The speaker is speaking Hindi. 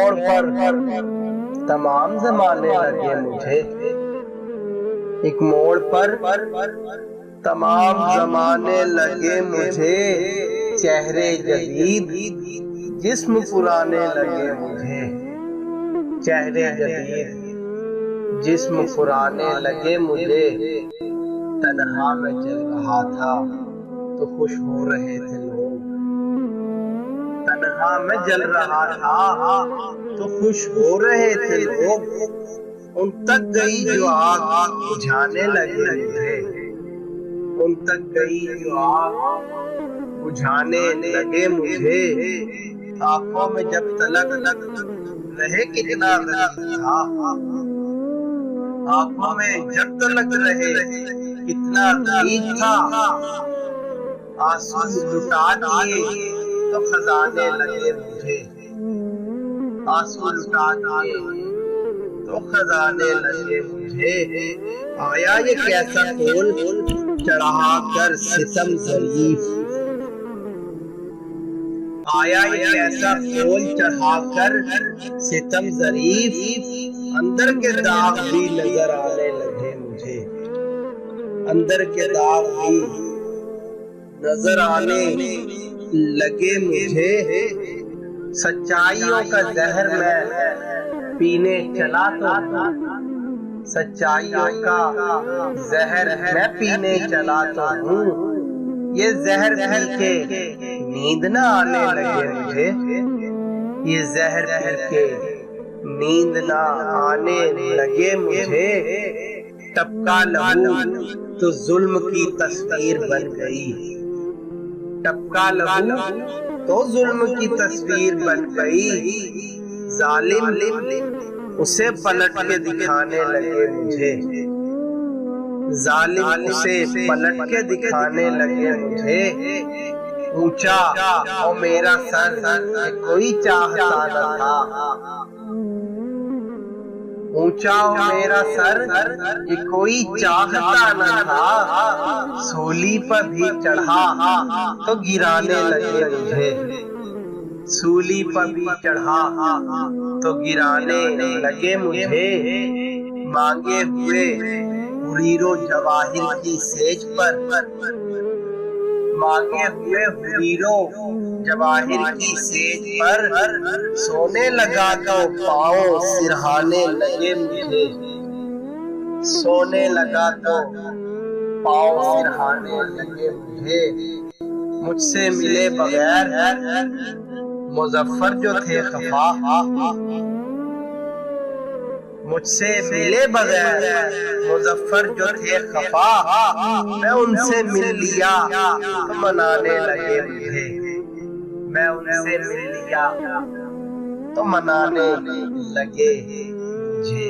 मोड़ पर तमाम जमाने लगे मुझे, एक मोड़ पर तमाम जमाने लगे मुझे। चेहरे जदीद जिस्म पुराने लगे मुझे, चेहरे जदीद जिस्म पुराने लगे मुझे। तन्हा मैं जल रहा था तो खुश हो रहे थे लोग, तन्हा मैं जल रहा था तो खुश हो रहे थे लोग। उन तक गई जो आग बुझाने लगे मुझे, उन तक गई जो आग बुझाने लगे मुझे। आंखों में जब तलक रहे कितना गरीब था, आंखों में जब तलक रहे कितना गरीब था। आंसू लुटा दिए तो खजाने लगे मुझे, आंसू लुटा दिए तो खजाने लगे मुझे। आया ये कैसा फूल चढ़ा कर सितम ज़रीफ, आया ये कैसा फूल चढ़ा कर सितम ज़रीफ। अंदर के दाग भी नजर आने लगे मुझे, अंदर के दाग भी नजर आने लगे मुझे। सच्चाइयों का जहर मैं पीने चला तो हूँ, सच्चाइयों का जहर मैं पीने चला तो हूँ। ये जहर पी के नींद न आने लगे मुझे, ये जहर पी के नींद न आने लगे मुझे। टपका लहू तो जुल्म की तस्वीर बन गई, टपका लहू तो जुल्म की तस्वीर बन गई। जालिम उसे पलट के दिखाने लगे मुझे, जालिम उसे पलट के दिखाने लगे मुझे। ऊंचा और मेरा सर कोई चाहता न था, ऊंचा और मेरा सर ये कोई चाहता न था। सूली पर भी चढ़ा तो गिराने लगे मुझे, सूली पर भी चढ़ा तो गिराने लगे मुझे। मांगे हुए हुरीरो जवाहिर की सेज पर, मांगे हुए हुरीरो जवाहिर की सेज पर। सोने लगा तो पाँव सिरहाने लगे मुझे, सोने लगा तो पाँव सिरहाने लगे मुझे। मुझसे मिले बगैर मुजफ्फर जो थे खफा, मुझसे मिले बगैर मुजफ्फर जो थे खफा। मैं उनसे मिल लिया तो मनाने लगे मुझे, मैं उनसे मिल लिया तो मनाने लगे मुझे।